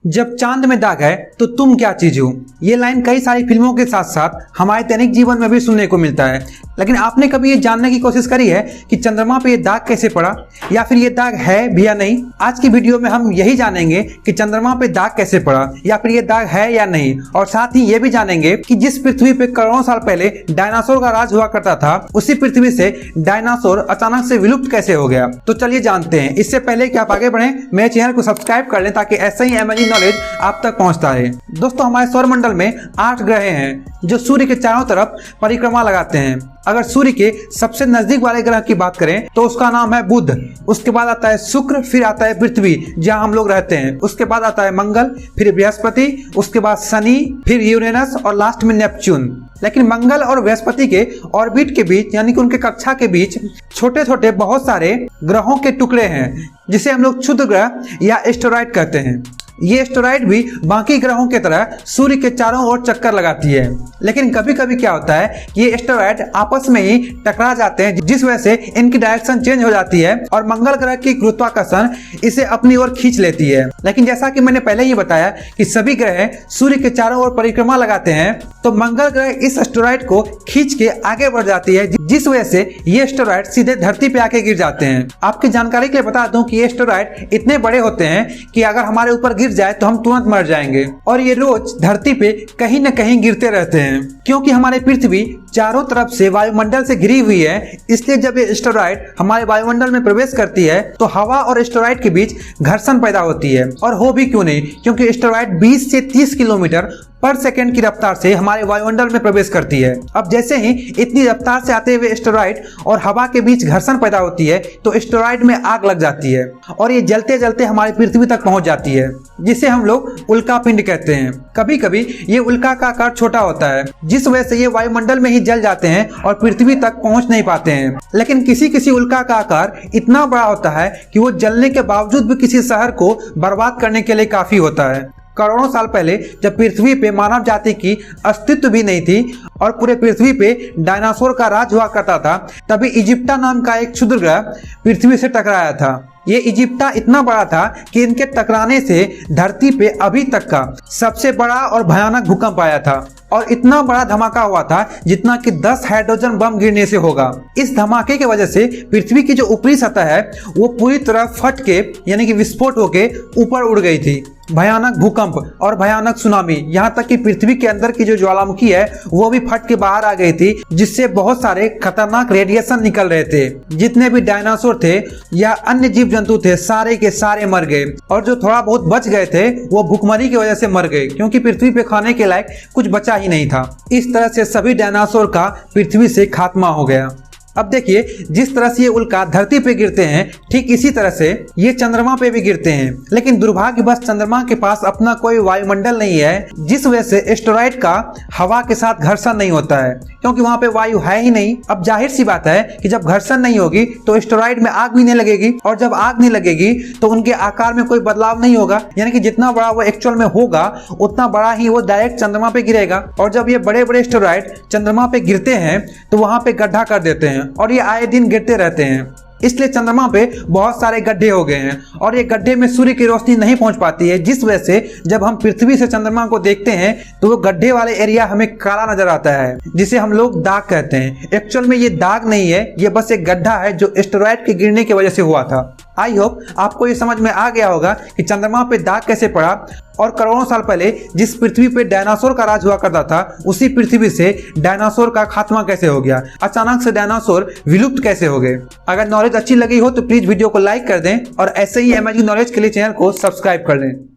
जब चांद में दाग है तो तुम क्या चीज हो। ये लाइन कई सारी फिल्मों के साथ साथ हमारे दैनिक जीवन में भी सुनने को मिलता है, लेकिन आपने कभी ये जानने की कोशिश करी है कि चंद्रमा पे ये दाग कैसे पड़ा या फिर ये दाग है भी या नहीं। आज की वीडियो में हम यही जानेंगे कि चंद्रमा पे दाग कैसे पड़ा या फिर ये दाग है या नहीं, और साथ ही ये भी जानेंगे कि जिस पृथ्वी पे करोड़ों साल पहले डायनासोर का राज हुआ करता था, उसी पृथ्वी से डायनासोर अचानक से विलुप्त कैसे हो गया। तो चलिए जानते हैं। इससे पहले कि आप आगे बढ़े, मेरे चैनल को सब्सक्राइब कर लें ताकि ऐसा ही अमेजिंग नॉलेज आप तक पहुंचता है। दोस्तों, हमारे सौरमंडल में 8 ग्रह हैं जो सूर्य के चारों तरफ परिक्रमा लगाते हैं। अगर सूर्य के सबसे नजदीक वाले ग्रह की बात करें तो उसका नाम है बुध, उसके बाद आता है शुक्र, फिर आता है पृथ्वी जहां हम लोग रहते हैं, उसके बाद आता है मंगल, फिर बृहस्पति, उसके बाद शनि, फिर यूरेनस और लास्ट में नेपच्यून। लेकिन मंगल और बृहस्पति के ऑर्बिट के बीच यानी कि उनके कक्षा के बीच छोटे छोटे बहुत सारे ग्रहों के टुकड़े हैं जिसे हम लोग क्षुद्र ग्रह या एस्टेरॉयड कहते हैं। ये एस्टेरॉयड भी बाकी ग्रहों की तरह सूर्य के चारों ओर चक्कर लगाती है, लेकिन कभी कभी क्या होता है कि ये एस्टेरॉयड आपस में ही टकरा जाते हैं, जिस वजह से इनकी डायरेक्शन चेंज हो जाती है और मंगल ग्रह की गुरुत्वाकर्षण इसे अपनी ओर खींच लेती है। लेकिन जैसा कि मैंने पहले ही बताया कि सभी ग्रह सूर्य के चारों ओर परिक्रमा लगाते हैं, तो मंगल ग्रह इस एस्टेरॉयड को खींच के आगे बढ़ जाती है, जिस वजह से ये एस्टेरॉयड सीधे धरती पे आके गिर जाते हैं। आपकी जानकारी के लिए बता दूं कि ये एस्टेरॉयड इतने बड़े होते हैं कि अगर हमारे ऊपर गिर जाए तो हम तुरंत मर जाएंगे, और ये रोज धरती पे कहीं न कहीं गिरते रहते हैं। क्योंकि हमारी पृथ्वी चारों तरफ से वायुमंडल से घिरी हुई है, इसलिए जब ये एस्टेरॉयड हमारे वायुमंडल में प्रवेश करती है तो हवा और एस्टेरॉयड के बीच घर्षण पैदा होती है। और हो भी क्यों नहीं, क्योंकि एस्टेरॉयड 20 से 30 किलोमीटर पर सेकंड की रफ्तार से हमारे वायुमंडल में प्रवेश करती है। अब जैसे ही इतनी रफ्तार से आते हुए एस्टेरॉयड और हवा के बीच घर्षण पैदा होती है तो एस्टेरॉयड में आग लग जाती है और ये जलते जलते हमारी पृथ्वी तक पहुंच जाती है, जिसे हम लोग उल्का पिंड कहते हैं। कभी कभी ये उल्का का आकार छोटा होता है, जिस वजह से ये वायुमंडल में ही जल जाते हैं और पृथ्वी तक पहुंच नहीं पाते हैं। लेकिन किसी किसी उल्का का आकार इतना बड़ा होता है कि वो जलने के बावजूद भी किसी शहर को बर्बाद करने के लिए काफी होता है। करोड़ों साल पहले जब पृथ्वी पे मानव जाति की अस्तित्व भी नहीं थी और पूरे पृथ्वी पे डायनासोर का राज हुआ करता था, तभी इजिप्टा नाम का एक क्षुद्र ग्रह पृथ्वी से टकराया था। ये इजिप्टा इतना बड़ा था कि इनके टकराने से धरती पे अभी तक का सबसे बड़ा और भयानक भूकंप आया था, और इतना बड़ा धमाका हुआ था जितना कि 10 हाइड्रोजन बम गिरने से होगा। इस धमाके की वजह से पृथ्वी की जो ऊपरी सतह है वो पूरी तरह फट के यानी कि विस्फोट होके ऊपर उड़ गई थी। भयानक भूकंप और भयानक सुनामी, यहाँ तक कि पृथ्वी के अंदर की जो ज्वालामुखी है वो भी फट के बाहर आ गई थी, जिससे बहुत सारे खतरनाक रेडिएशन निकल रहे थे। जितने भी डायनासोर थे या अन्य जीव जंतु थे सारे के सारे मर गए, और जो थोड़ा बहुत बच गए थे वो भूखमरी की वजह से मर गए, क्योंकि पृथ्वी पे खाने के लायक कुछ बचा ही नहीं था। इस तरह से सभी डायनासोर का पृथ्वी से खात्मा हो गया। अब देखिए, जिस तरह से ये उल्का धरती पे गिरते हैं, ठीक इसी तरह से ये चंद्रमा पे भी गिरते हैं। लेकिन दुर्भाग्यवश चंद्रमा के पास अपना कोई वायुमंडल नहीं है, जिस वजह से एस्टेरॉयड का हवा के साथ घर्षण नहीं होता है, क्योंकि वहां पे वायु है ही नहीं। अब जाहिर सी बात है कि जब घर्षण नहीं होगी तो एस्टेरॉयड में आग भी नहीं लगेगी, और जब आग नहीं लगेगी तो उनके आकार में कोई बदलाव नहीं होगा, यानी कि जितना बड़ा वो एक्चुअल में होगा उतना बड़ा ही वो डायरेक्ट चंद्रमा पे गिरेगा। और जब ये बड़े बड़े एस्टेरॉयड चंद्रमा पे गिरते हैं तो वहां पे गड्ढा कर देते हैं, और ये आए दिन गिरते रहते हैं। इसलिए चंद्रमा पे बहुत सारे गड्ढे हो गए हैं, और ये गड्ढे में सूर्य की रोशनी नहीं पहुंच पाती है, जिस वजह से जब हम पृथ्वी से चंद्रमा को देखते हैं तो वो गड्ढे वाले एरिया हमें काला नजर आता है, जिसे हम लोग दाग कहते हैं। एक्चुअल में ये दाग नहीं है, ये बस एक गड्ढा है जो एस्टेरॉयड के गिरने की वजह से हुआ था। आई होप आपको ये समझ में आ गया होगा कि चंद्रमा पे दाग कैसे पड़ा, और करोड़ों साल पहले जिस पृथ्वी पे डायनासोर का राज हुआ करता था, उसी पृथ्वी से डायनासोर का खात्मा कैसे हो गया, अचानक से डायनासोर विलुप्त कैसे हो गए। अगर नॉलेज अच्छी लगी हो तो प्लीज वीडियो को लाइक कर दें, और ऐसे ही अमेजिंग नॉलेज के लिए चैनल को सब्सक्राइब कर लें।